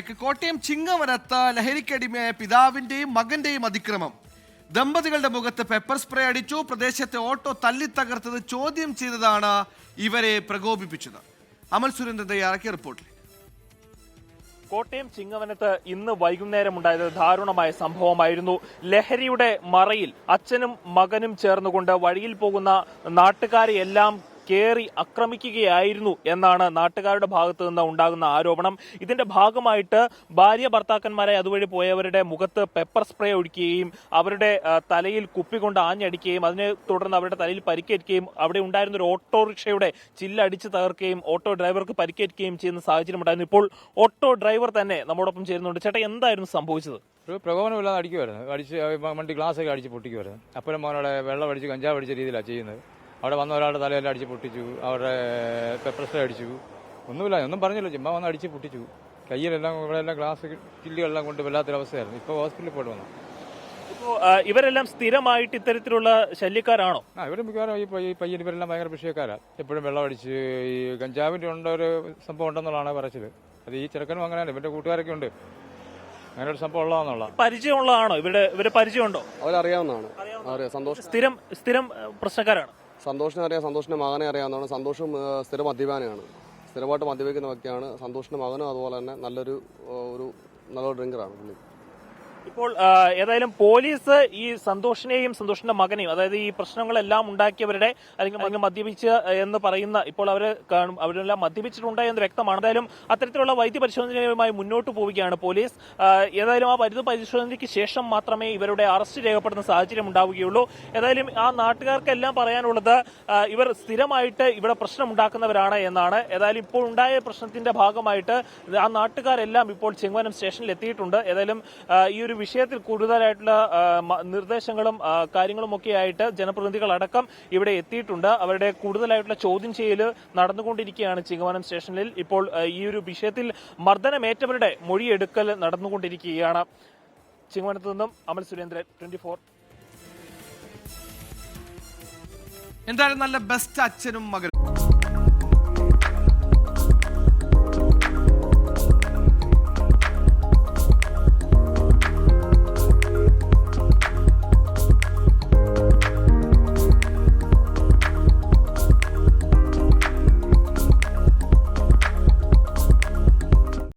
വാർത്തയിലേക്ക്. കോട്ടയം ചിങ്ങവനത്ത് ലഹരിക്കടിമയായ പിതാവിന്റെയും മകന്റെയും അതിക്രമം. ദമ്പതികളുടെ മുഖത്ത് പെപ്പർ സ്പ്രേ അടിച്ചു. പ്രദേശത്തെ ഓട്ടോ തല്ലിത്തകർത്തത് ചോദ്യം ചെയ്തതാണ് ഇവരെ പ്രകോപിപ്പിച്ചത്. അമൽ സുരേന്ദ്രൻ തയ്യാറാക്കിയ റിപ്പോർട്ടിൽ. കോട്ടയം ചിങ്ങവനത്ത് ഇന്ന് വൈകുന്നേരം ഉണ്ടായത് ദാരുണമായ സംഭവമായിരുന്നു. ലഹരിയുടെ മറയിൽ അച്ഛനും മകനും ചേർന്നുകൊണ്ട് വഴിയിൽ പോകുന്ന നാട്ടുകാരെ എല്ലാം കേറി ആക്രമിക്കുകയായിരുന്നു എന്നാണ് നാട്ടുകാരുടെ ഭാഗത്തു നിന്ന് ഉണ്ടാകുന്ന ആരോപണം. ഇതിന്റെ ഭാഗമായിട്ട് ഭാര്യ ഭർത്താക്കന്മാരെ അതുവഴി പോയവരുടെ മുഖത്ത് പെപ്പർ സ്പ്രേ ഒഴിക്കുകയും അവരുടെ തലയിൽ കുപ്പി കൊണ്ട് ആഞ്ഞടിക്കുകയും അതിനെ തുടർന്ന് അവരുടെ തലയിൽ പരിക്കേൽക്കുകയും അവിടെ ഉണ്ടായിരുന്ന ഒരു ഓട്ടോറിക്ഷയുടെ ചില്ലടിച്ച് തകർക്കുകയും ഓട്ടോ ഡ്രൈവർക്ക് പരിക്കേൽക്കുകയും ചെയ്യുന്ന സാഹചര്യം ഉണ്ടായിരുന്നു. ഇപ്പോൾ ഓട്ടോ ഡ്രൈവർ തന്നെ നമ്മോടൊപ്പം ചേരുന്നുണ്ട്. ചേട്ടാ, എന്തായിരുന്നു സംഭവിച്ചത്? ഒരു പ്രകോപനമില്ലാതെ അടിച്ച് വണ്ടി ഗ്ലാസ്സൊക്കെ അടിച്ച് പൊട്ടിക്കുമായിരുന്നു. അപ്പുറം മോനോടെ വെള്ളം അടിച്ച് കഞ്ചാവ് അടിച്ച രീതിയിലാണ് ചെയ്യുന്നത്. അവിടെ വന്ന ഒരാളുടെ തലയെല്ലാം അടിച്ച് പൊട്ടിച്ചു, അവരുടെ പെപ്പർ സ്പ്രേ അടിച്ചു. ഒന്നുമില്ല, ഒന്നും പറഞ്ഞില്ല, ചുമ്മാ വന്ന് അടിച്ച് പൊട്ടിച്ചു. കയ്യിലെല്ലാം ഇവിടെയെല്ലാം ഗ്ലാസ് ചില്ലുകളെല്ലാം കൊണ്ട് വല്ലാത്തൊരവസ്ഥയായിരുന്നു. ഇപ്പോൾ ഹോസ്പിറ്റലിൽ പോയിട്ട് വന്നു. ഇപ്പോൾ ഇവരെല്ലാം സ്ഥിരമായിട്ട് ഇത്തരത്തിലുള്ള ശല്യക്കാരാണോ? ഇവരും മിക്കവാറും ഈ പയ്യൻ ഇവരെല്ലാം ഭയങ്കര വിഷയക്കാരാണ്. എപ്പോഴും വെള്ളം അടിച്ച് ഈ കഞ്ചാവിൻ്റെ ഒരു സംഭവം ഉണ്ടെന്നുള്ളതാണ് പറച്ചില്. അത് ഈ ചെറുക്കനും അങ്ങനെയാണ്, ഇവരുടെ കൂട്ടുകാരൊക്കെ ഉണ്ട്. അങ്ങനെ ഒരു സംഭവം ഉള്ളതാന്നുള്ള പരിചയമുള്ളതാണോ? ഇവരെ പരിചയമുണ്ടോ? അവരറിയാവുന്നതാണ്. സ്ഥിരം പ്രശ്നക്കാരാണ്. സന്തോഷിനെ അറിയാം, സന്തോഷിന്റെ മകനെ അറിയാവുന്നതാണ്. സന്തോഷം സ്ഥിര മദ്യപാനിയാണ്, സ്ഥിരമായിട്ട് മദ്യപിക്കുന്ന വ്യക്തിയാണ്. സന്തോഷിന്റെ മകനും അതുപോലെ തന്നെ നല്ലൊരു ഡ്രിങ്കറാണ് പുള്ളി. ഇപ്പോൾ ഏതായാലും പോലീസ് ഈ സന്തോഷിനെയും സന്തോഷിന്റെ മകനെയും, അതായത് ഈ പ്രശ്നങ്ങളെല്ലാം ഉണ്ടാക്കിയവരുടെ അല്ലെങ്കിൽ മദ്യപിച്ച് എന്ന് പറയുന്ന, ഇപ്പോൾ അവരെല്ലാം മദ്യപിച്ചിട്ടുണ്ട് എന്ന് വ്യക്തമാണ്. എന്തായാലും അത്തരത്തിലുള്ള വൈദ്യപരിശോധനയുമായി മുന്നോട്ട് പോവുകയാണ് പോലീസ്. ഏതായാലും ആ പരിശോധനയ്ക്ക് ശേഷം മാത്രമേ ഇവരുടെ അറസ്റ്റ് രേഖപ്പെടുന്ന സാഹചര്യം ഉണ്ടാവുകയുള്ളൂ. ഏതായാലും ആ നാട്ടുകാർക്കെല്ലാം പറയാനുള്ളത് ഇവർ സ്ഥിരമായിട്ട് ഇവിടെ പ്രശ്നം ഉണ്ടാക്കുന്നവരാണ് എന്നാണ്. ഏതായാലും ഇപ്പോൾ ഉണ്ടായ പ്രശ്നത്തിന്റെ ഭാഗമായിട്ട് ആ നാട്ടുകാരെല്ലാം ഇപ്പോൾ ചിങ്ങവനം സ്റ്റേഷനിൽ എത്തിയിട്ടുണ്ട്. ഏതായാലും ഈ ഒരു വിഷയത്തിൽ കൂടുതലായിട്ടുള്ള നിർദ്ദേശങ്ങളും കാര്യങ്ങളും ഒക്കെ ആയിട്ട് ജനപ്രതിനിധികൾ അടക്കം ഇവിടെ എത്തിയിട്ടുണ്ട്. അവരുടെ കൂടുതലായിട്ടുള്ള ചോദ്യം ചെയ്യൽ നടന്നുകൊണ്ടിരിക്കുകയാണ് ചിങ്ങവനം സ്റ്റേഷനിൽ. ഇപ്പോൾ ഈ ഒരു വിഷയത്തിൽ മർദ്ദനമേറ്റവരുടെ മൊഴിയെടുക്കൽ നടന്നുകൊണ്ടിരിക്കുകയാണ്. ചിങ്ങവനത്ത് നിന്നും അമൽ സുരേന്ദ്രൻ, 24. എന്തായാലും നല്ല ബെസ്റ്റ് അച്ഛനും മകനും.